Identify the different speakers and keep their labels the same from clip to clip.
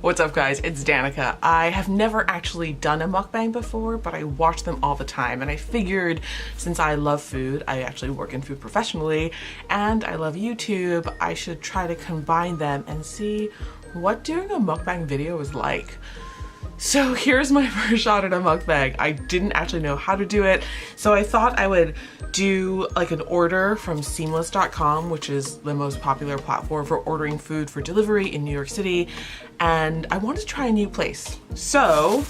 Speaker 1: What's up guys, it's Danica. I have never actually done a mukbang before, but I watch them all the time and I figured since I love food, I actually work in food professionally, and I love YouTube, I should try to combine them and see what doing a mukbang video is like. So here's my first shot at a mukbang. I didn't actually know how to do it, so I thought I would do like an order from seamless.com, which is the most popular platform for ordering food for delivery in New York City, and I wanted to try a new place. So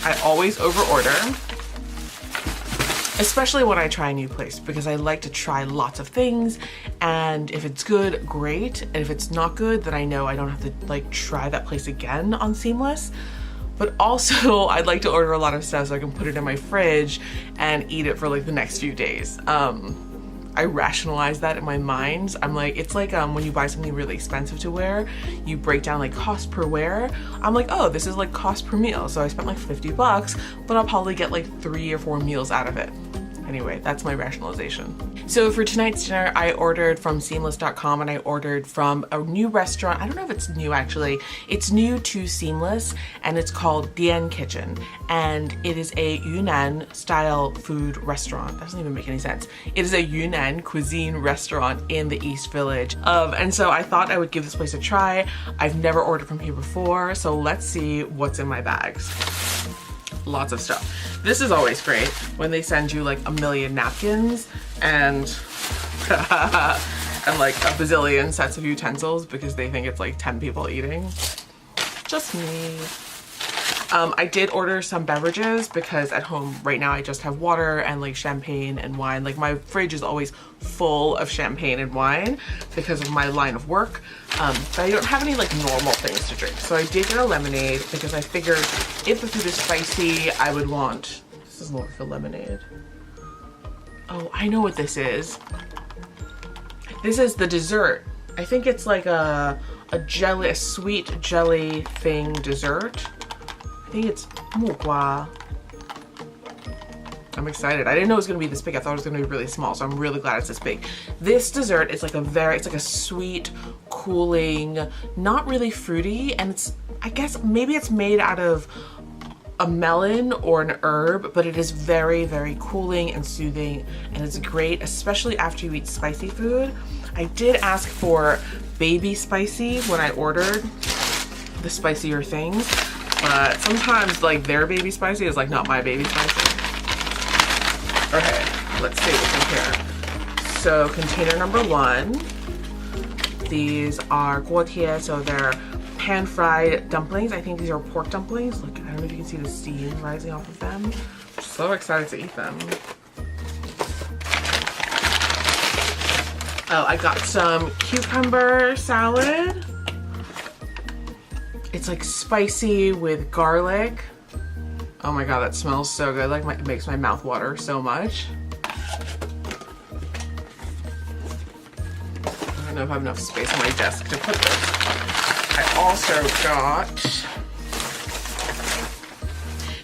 Speaker 1: I always overorder, especially when I try a new place, because I like to try lots of things, and if it's good, great, and if it's not good, then I know I don't have to like try that place again on Seamless. But also, I'd like to order a lot of stuff so I can put it in my fridge and eat it for like the next few days. I rationalize that in my mind. I'm like, it's like when you buy something really expensive to wear, you break down like cost per wear. I'm like, oh, this is like cost per meal. So I spent like 50 bucks, but I'll probably get like 3 or 4 meals out of it. Anyway, that's my rationalization. So for tonight's dinner, I ordered from seamless.com and I ordered from a new restaurant. I don't know if it's new actually. It's new to Seamless and it's called Dian Kitchen. And it is a Yunnan style food restaurant. That doesn't even make any sense. It is a Yunnan cuisine restaurant in the East Village. And so I thought I would give this place a try. I've never ordered from here before, so let's see what's in my bags. Lots of stuff. This is always great when they send you like a million napkins and and like a bazillion sets of utensils because they think it's like 10 people eating. Just me. I did order some beverages because at home right now I just have water and like champagne and wine. Like my fridge is always full of champagne and wine because of my line of work. But I don't have any like normal things to drink. So I did get a lemonade because I figured if the food is spicy, I would want, this is more for lemonade. Oh, I know what this is. This is the dessert. I think it's like a jelly, a sweet jelly thing dessert. I think it's mukbang. I'm excited. I didn't know it was gonna be this big. I thought it was gonna be really small, so I'm really glad it's this big. This dessert is like it's like a sweet, cooling, not really fruity, and it's, I guess maybe it's made out of a melon or an herb, but it is very, very cooling and soothing, and it's great, especially after you eat spicy food. I did ask for baby spicy when I ordered the spicier things, but sometimes like their baby spicy is like not my baby spicy. Okay, let's see what's in here. So container number 1, these are guotie, so they're pan-fried dumplings. I think these are pork dumplings. Look, I don't know if you can see the steam rising off of them. I'm so excited to eat them. Oh, I got some cucumber salad. It's like spicy with garlic. Oh my god, that smells so good. Like it makes my mouth water so much. I don't know if I have enough space on my desk to put this. I also got,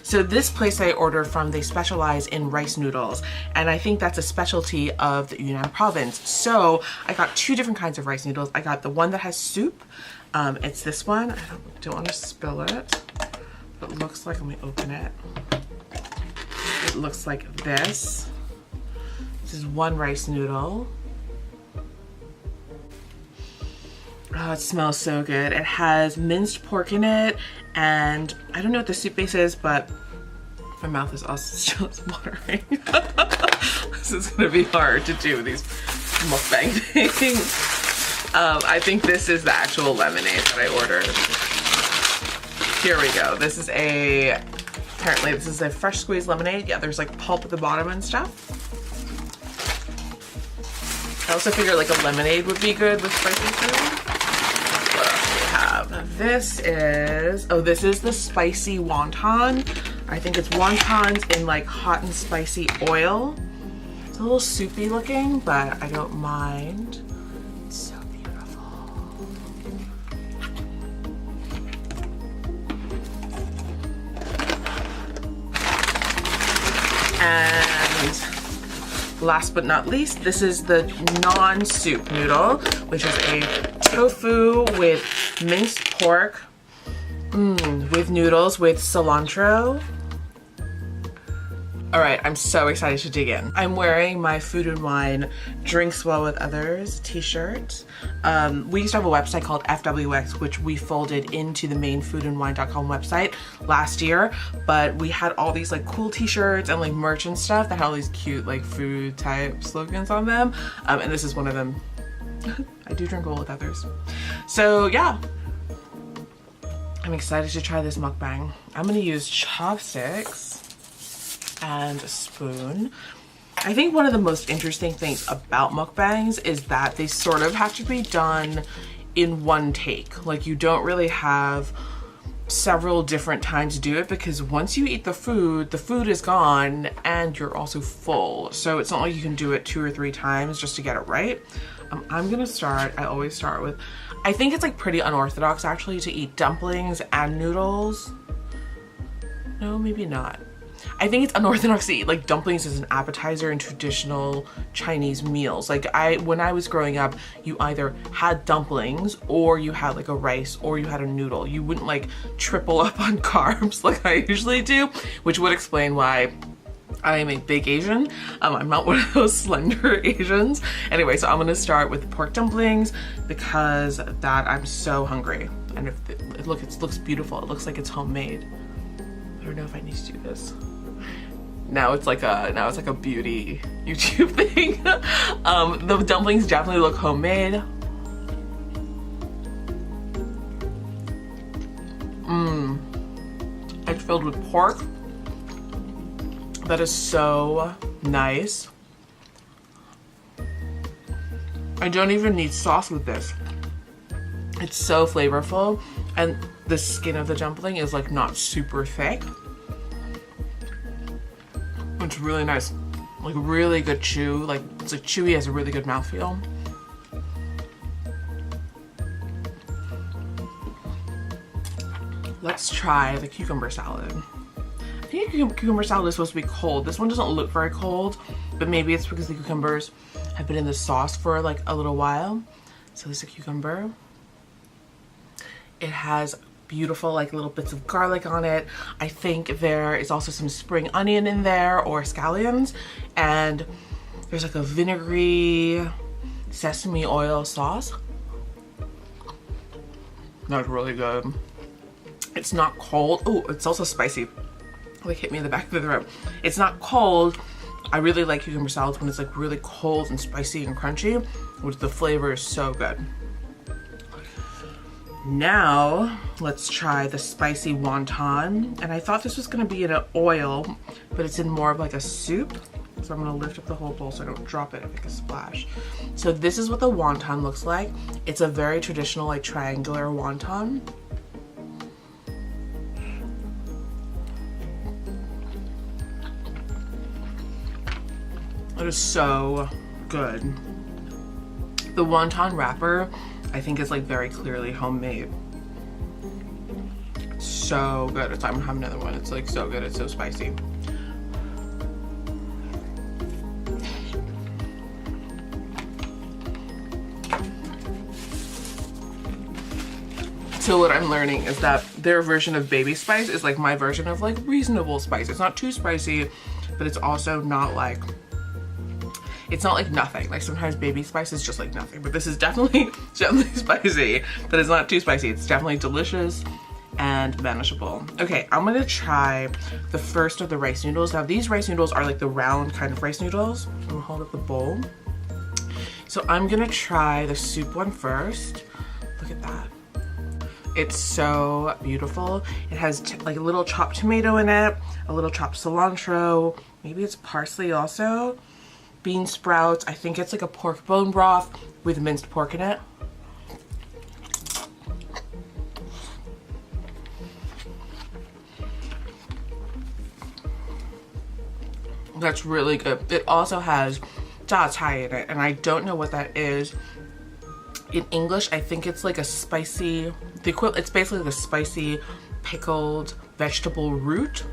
Speaker 1: so this place I ordered from, they specialize in rice noodles, and I think that's a specialty of the Yunnan province. So I got 2 different kinds of rice noodles. I got the one that has soup. It's this one. I don't want to spill it. But it looks like, let me open it. It looks like this. This is one rice noodle. Oh, it smells so good. It has minced pork in it, and I don't know what the soup base is, but my mouth is also still watering. This is gonna be hard to do these mukbang things. I think this is the actual lemonade that I ordered. Here we go. This is apparently this is a fresh squeezed lemonade. Yeah, there's like pulp at the bottom and stuff. I also figured like a lemonade would be good with spicy food. What else do we have? This is the spicy wonton. I think it's wontons in like hot and spicy oil. It's a little soupy looking, but I don't mind. It's so beautiful. And last but not least, this is the non-soup noodle, which is a tofu with minced pork, With noodles with cilantro. All right, I'm so excited to dig in. I'm wearing my Food and Wine Drinks Well with Others t-shirt. We used to have a website called FWX, which we folded into the main foodandwine.com website last year, but we had all these like cool t-shirts and like merch and stuff that had all these cute like food type slogans on them. And this is one of them. I do drink well with others. So yeah, I'm excited to try this mukbang. I'm gonna use chopsticks and a spoon. I think one of the most interesting things about mukbangs is that they sort of have to be done in one take. Like you don't really have several different times to do it, because once you eat the food is gone and you're also full. So it's not like you can do it 2 or 3 times just to get it right. I'm gonna start, I always start with, I think it's like pretty unorthodox actually to eat dumplings and noodles. No, maybe not. I think it's unorthodox to eat like dumplings as an appetizer in traditional Chinese meals. Like when I was growing up, you either had dumplings or you had like a rice or you had a noodle. You wouldn't like triple up on carbs like I usually do, which would explain why I am a big Asian. I'm not one of those slender Asians. Anyway, so I'm gonna start with pork dumplings because that I'm so hungry. And if it looks beautiful. It looks like it's homemade. I don't know if I need to do this. Now it's like a beauty YouTube thing. The dumplings definitely look homemade. It's filled with pork. That is so nice. I don't even need sauce with this. It's so flavorful, and the skin of the dumpling is like not super thick. It's really nice, like really good chew. Like it's like chewy, has a really good mouthfeel. Let's try the cucumber salad. I think cucumber salad is supposed to be cold. This one doesn't look very cold, but maybe it's because the cucumbers have been in the sauce for like a little while. So this is a cucumber. It has beautiful like little bits of garlic on it. I think there is also some spring onion in there or scallions, and there's like a vinegary sesame oil sauce. That's really good. It's not cold. Oh, it's also spicy. Like hit me in the back of the throat. It's not cold. I really like cucumber salads when it's like really cold and spicy and crunchy, which the flavor is so good. Now, let's try the spicy wonton. And I thought this was gonna be in an oil, but it's in more of like a soup. So I'm gonna lift up the whole bowl so I don't drop it and make a splash. So this is what the wonton looks like. It's a very traditional like triangular wonton. It is so good. The wonton wrapper, I think, is like very clearly homemade. It's so good. I'm gonna have another one. It's like so good. It's so spicy. So what I'm learning is that their version of baby spice is like my version of like reasonable spice. It's not too spicy, but it's also not like, it's not like nothing. Like sometimes baby spice is just like nothing, but this is definitely spicy, but it's not too spicy. It's definitely delicious and manageable. Okay, I'm gonna try the first of the rice noodles. Now these rice noodles are like the round kind of rice noodles. I'm gonna hold up the bowl. So I'm gonna try the soup one first. Look at that. It's so beautiful. It has like a little chopped tomato in it, a little chopped cilantro, maybe it's parsley also, bean sprouts. I think it's like a pork bone broth with minced pork in it. That's really good. It also has da cai in it, and I don't know what that is. In English, I think it's like a spicy, it's basically like a spicy pickled vegetable root.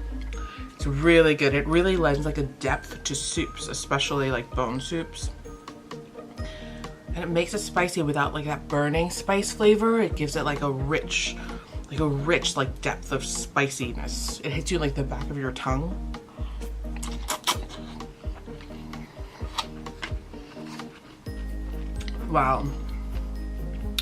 Speaker 1: It's really good. It really lends like a depth to soups, especially like bone soups. And it makes it spicy without like that burning spice flavor. It gives it like a rich like a rich like depth of spiciness. It hits you like the back of your tongue. Wow.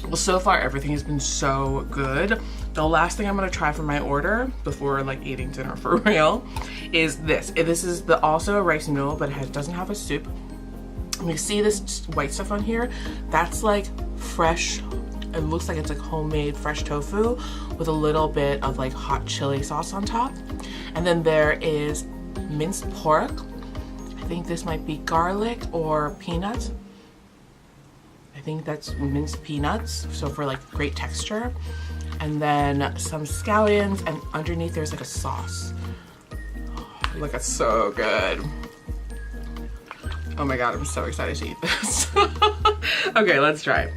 Speaker 1: Well, so far everything has been so good. The last thing I'm gonna try for my order before like eating dinner for real is this. This is also a rice noodle, but it doesn't have a soup. And you see this white stuff on here? That's like fresh, it looks like it's like homemade fresh tofu with a little bit of like hot chili sauce on top. And then there is minced pork. I think this might be garlic or peanuts. I think that's minced peanuts, so for like great texture. And then some scallions, and underneath there's like a sauce. Oh, look, it's so good. Oh my god, I'm so excited to eat this. Okay, let's try it.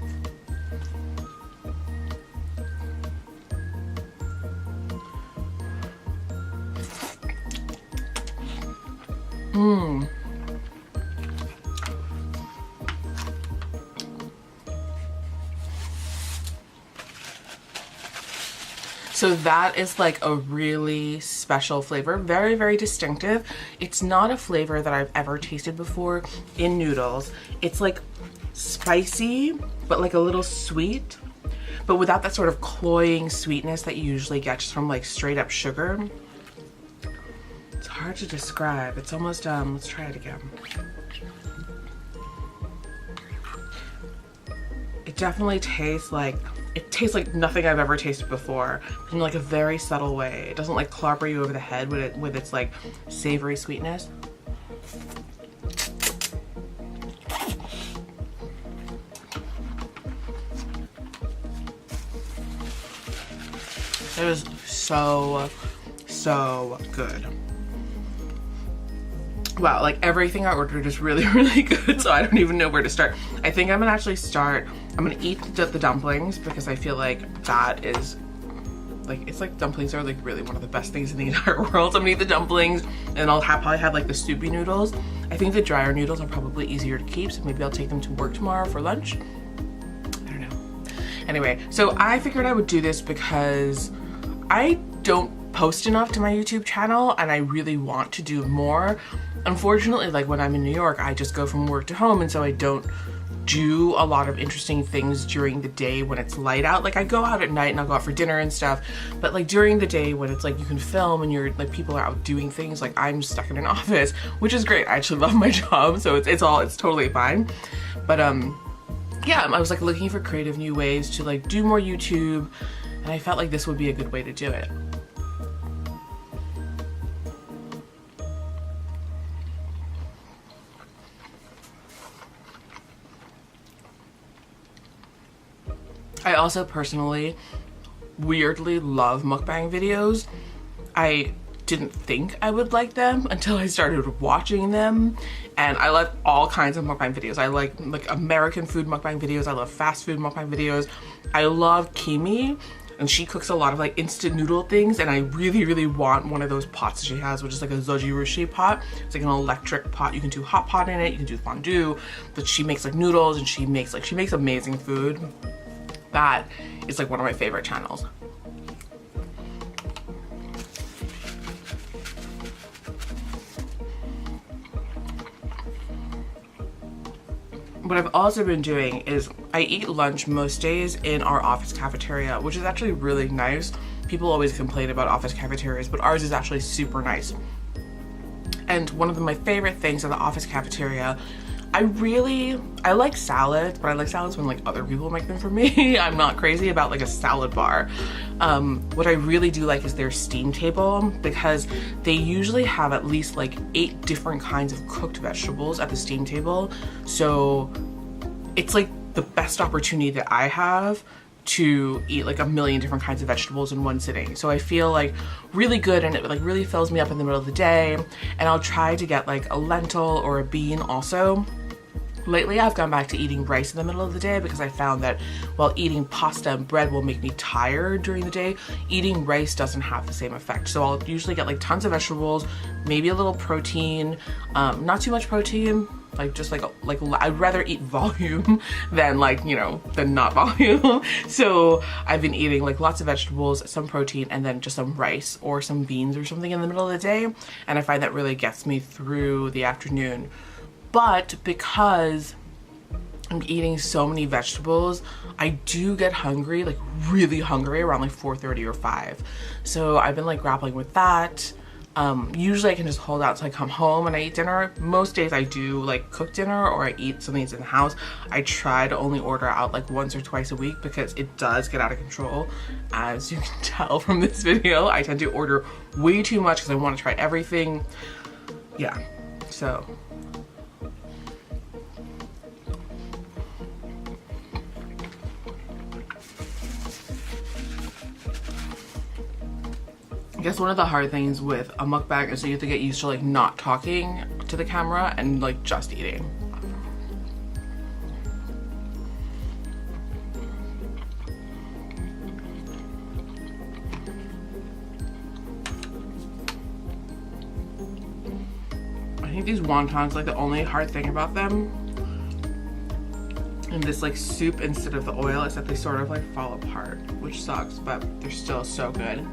Speaker 1: Mmm. So that is like a really special flavor, very, very distinctive. It's not a flavor that I've ever tasted before in noodles. It's like spicy, but like a little sweet, but without that sort of cloying sweetness that you usually get just from like straight up sugar. It's hard to describe. It's almost, let's try it again. It definitely tastes like, nothing I've ever tasted before in like a very subtle way. It doesn't like clobber you over the head with its like savory sweetness. It was so, so good. Wow, like everything I ordered is really, really good, so I don't even know where to start. I think I'm gonna actually start, I'm gonna eat the dumplings because I feel like that is, like, it's like dumplings are like really one of the best things in the entire world. So I'm gonna eat the dumplings and I'll probably have like the soupy noodles. I think the drier noodles are probably easier to keep, so maybe I'll take them to work tomorrow for lunch. I don't know. Anyway, so I figured I would do this because I don't post enough to my YouTube channel and I really want to do more. Unfortunately, like when I'm in New York, I just go from work to home, and so I don't do a lot of interesting things during the day when it's light out. Like I go out at night and I'll go out for dinner and stuff, but like during the day when it's like you can film and you're like people are out doing things, like I'm stuck in an office, which is great. I actually love my job, so it's totally fine. But yeah, I was like looking for creative new ways to like do more YouTube, and I felt like this would be a good way to do it. I also personally weirdly love mukbang videos. I didn't think I would like them until I started watching them, and I like all kinds of mukbang videos. I like American food mukbang videos. I love fast food mukbang videos. I love Kimi, and she cooks a lot of like instant noodle things, and I really, really want one of those pots that she has, which is like a zojirushi pot. It's like an electric pot. You can do hot pot in it, you can do fondue, but she makes like noodles, and she makes amazing food. That is like one of my favorite channels. What I've also been doing is I eat lunch most days in our office cafeteria, which is actually really nice. People always complain about office cafeterias, but ours is actually super nice. And one of my favorite things in the office cafeteria, I like salads, but I like salads when like other people make them for me. I'm not crazy about like a salad bar. What I really do like is their steam table, because they usually have at least like 8 different kinds of cooked vegetables at the steam table. So it's like the best opportunity that I have to eat like a million different kinds of vegetables in one sitting. So I feel like really good, and it like really fills me up in the middle of the day. And I'll try to get like a lentil or a bean also. Lately, I've gone back to eating rice in the middle of the day because I found that while eating pasta and bread will make me tired during the day, eating rice doesn't have the same effect. So I'll usually get like tons of vegetables, maybe a little protein, not too much protein, like just like I'd rather eat volume than like, you know, than not volume. So I've been eating like lots of vegetables, some protein, and then just some rice or some beans or something in the middle of the day, and I find that really gets me through the afternoon. But because I'm eating so many vegetables, I do get hungry, like really hungry around like 4:30 or 5. So I've been like grappling with that. Usually I can just hold out till I come home and I eat dinner. Most days I do like cook dinner, or I eat something that's in the house. I try to only order out like once or twice a week because it does get out of control. As you can tell from this video, I tend to order way too much because I want to try everything. Yeah, so. I guess one of the hard things with a mukbang is that you have to get used to like not talking to the camera and like just eating. I think these wontons, like the only hard thing about them in this like soup instead of the oil is that they sort of like fall apart, which sucks, but they're still so good.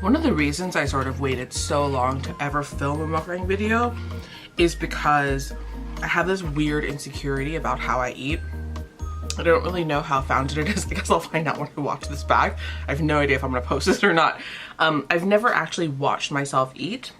Speaker 1: One of the reasons I sort of waited so long to ever film a mukbang video is because I have this weird insecurity about how I eat. I don't really know how founded it is. I guess I'll find out when I watch this back. I have no idea if I'm gonna post this or not. I've never actually watched myself eat,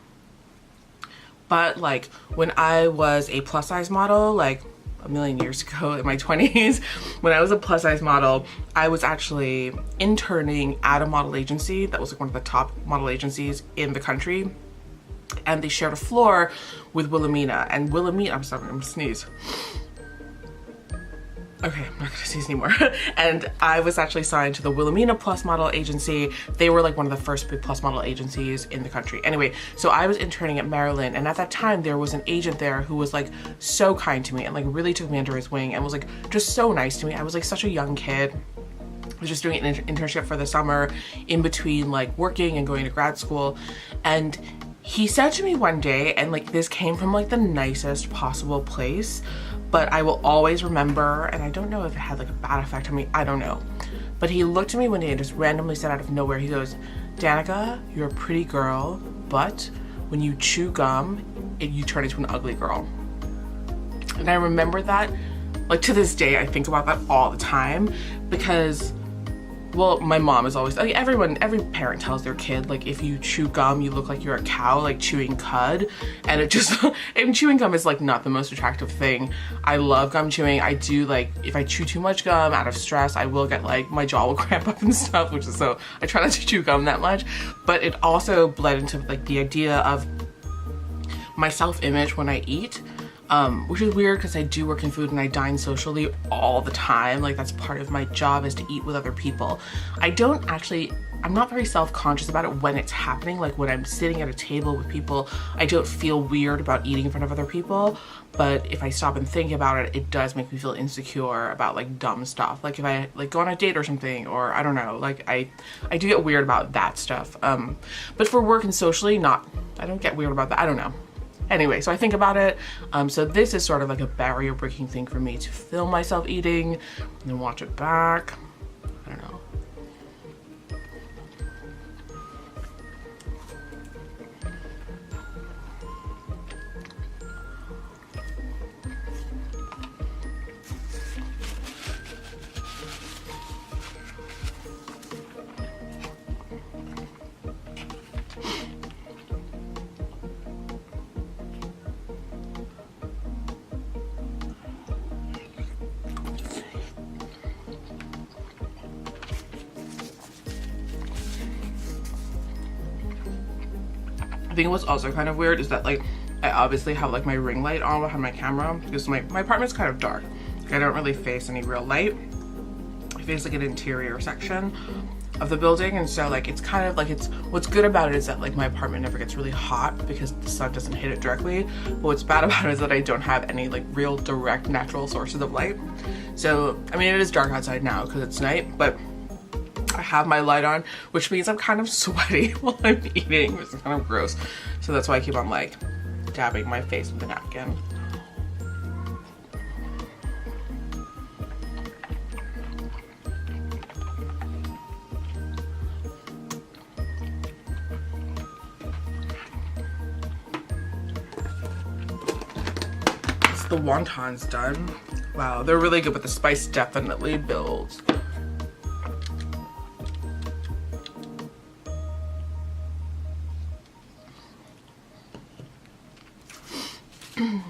Speaker 1: but like when I was a plus size model, like a million years ago in my 20s, when I was a plus size model, I was actually interning at a model agency that was like one of the top model agencies in the country, and they shared a floor with Wilhelmina. And Wilhelmina, I'm sorry, I'm gonna sneeze. Okay, I'm not gonna sneeze anymore. And I was actually signed to the Wilhelmina Plus Model Agency. They were like one of the first big plus model agencies in the country. Anyway, so I was interning at Maryland, and at that time there was an agent there who was like so kind to me and like really took me under his wing and was like just so nice to me. I was like such a young kid. I was just doing an internship for the summer in between like working and going to grad school. And he said to me one day, and like this came from like the nicest possible place, but I will always remember, and I don't know if it had like a bad effect on me, I don't know. But he looked at me one day and just randomly said out of nowhere, he goes, "Danica, you're a pretty girl, but when you chew gum, you turn into an ugly girl." And I remember that, like to this day, I think about that all the time because, well, my mom is always, like every parent tells their kid, like if you chew gum, you look like you're a cow, like chewing cud. And it just, and chewing gum is like not the most attractive thing. I love gum chewing. I do like, if I chew too much gum out of stress, I will get like, my jaw will cramp up and stuff, which is so, I try not to chew gum that much. But it also bled into like the idea of my self-image when I eat. Which is weird because I do work in food and I dine socially all the time. Like that's part of my job, is to eat with other people. I'm not very self-conscious about it when it's happening. Like when I'm sitting at a table with people, I don't feel weird about eating in front of other people. But if I stop and think about it, it does make me feel insecure about like dumb stuff. Like if I like go on a date or something, or I don't know, like I do get weird about that stuff. But for work and socially, I don't get weird about that. I don't know. Anyway, so I think about it. So this is sort of like a barrier breaking thing for me to film myself eating and then watch it back. I don't know. I think what's also kind of weird is that like I obviously have like my ring light on behind my camera because my apartment's kind of dark. Like, I don't really face any real light. I face like an interior section. of the building, and so like it's kind of like, it's, what's good about it is that like my apartment never gets really hot because the sun doesn't hit it directly, but what's bad about it is that I don't have any like real direct natural sources of light. So I mean, it is dark outside now because it's night, but I have my light on, which means I'm kind of sweaty while I'm eating, which is kind of gross. So that's why I keep on like dabbing my face with a napkin. The wonton's done. Wow, they're really good, but the spice definitely builds. I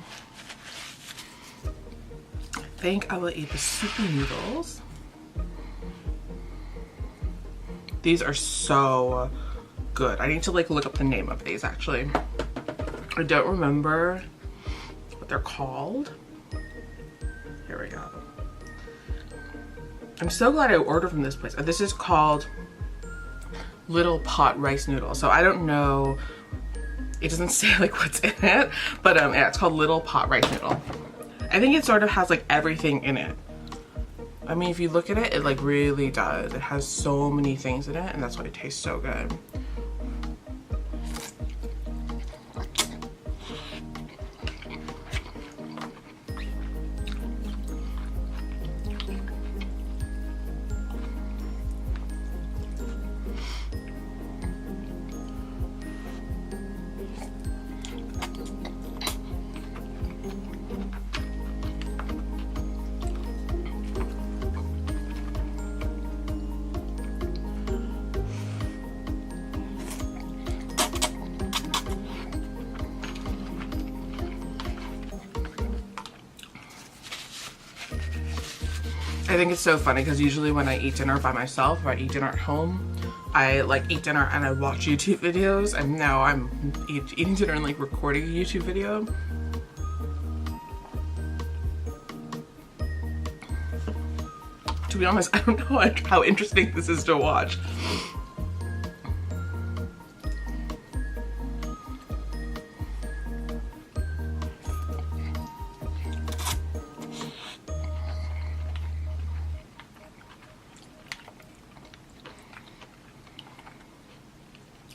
Speaker 1: think I will eat the soupy noodles. These are so good. I need to like look up the name of these actually. I don't remember what they're called. Here we go. I'm so glad I ordered from this place. This is called Little Pot Rice Noodle. So I don't know, it doesn't say like what's in it, but yeah, it's called Little Pot Rice Noodle. I think it sort of has like everything in it. I mean, if you look at it, it like really does. It has so many things in it, and that's why it tastes so good. I think it's so funny because usually when I eat dinner by myself, or I eat dinner at home, I like eat dinner and I watch YouTube videos, and now I'm eating dinner and like recording a YouTube video. To be honest, I don't know how interesting this is to watch.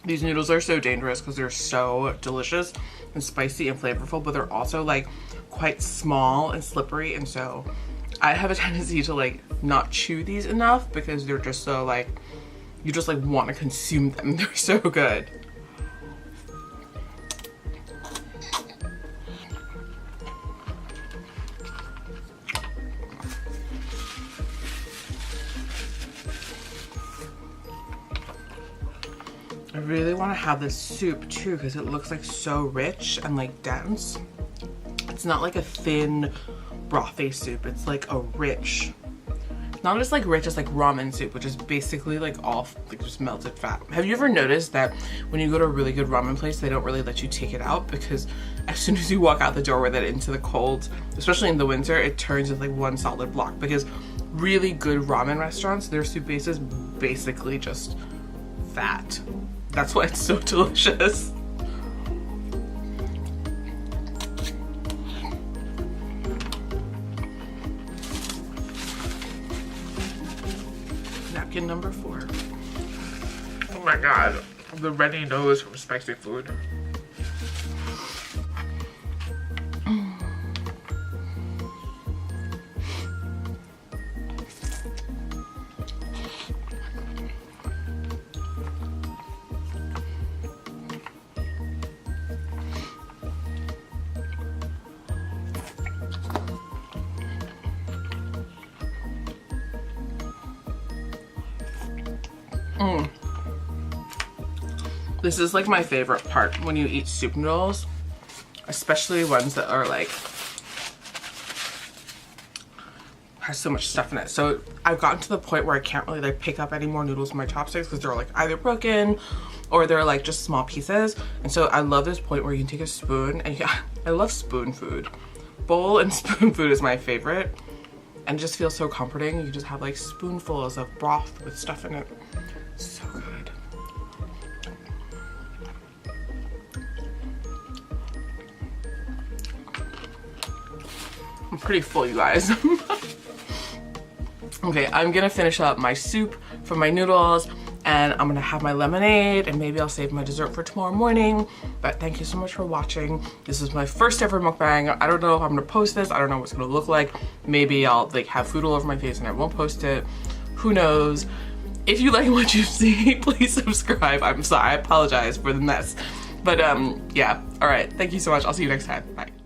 Speaker 1: These noodles are so dangerous because they're so delicious and spicy and flavorful, but they're also like quite small and slippery, and so I have a tendency to like not chew these enough because they're just so like, you just like want to consume them. They're so good. I really want to have this soup too because it looks like so rich and like dense. It's not like a thin brothy soup, it's like a rich, not just like rich as like ramen soup, which is basically like all like just melted fat. Have you ever noticed that when you go to a really good ramen place, they don't really let you take it out, because as soon as you walk out the door with it into the cold, especially in the winter, it turns into like one solid block? Because really good ramen restaurants, their soup base is basically just fat. That's why it's so delicious. Napkin number 4. Oh my god, the runny nose from spicy food. This is like my favorite part when you eat soup noodles, especially ones that are like, has so much stuff in it. So I've gotten to the point where I can't really like pick up any more noodles with my chopsticks because they're like either broken or they're like just small pieces. And so I love this point where you can take a spoon, and I love spoon food. Bowl and spoon food is my favorite. and it just feels so comforting. You just have like spoonfuls of broth with stuff in it. So good. I'm pretty full, you guys. Okay, I'm gonna finish up my soup from my noodles, and I'm gonna have my lemonade, and maybe I'll save my dessert for tomorrow morning. But thank you so much for watching. This is my first ever mukbang. I don't know if I'm gonna post this. I don't know what it's gonna look like. Maybe I'll like have food all over my face and I won't post it. Who knows? If you like what you see, please subscribe. I'm sorry, I apologize for the mess. But yeah, all right, thank you so much. I'll see you next time. Bye.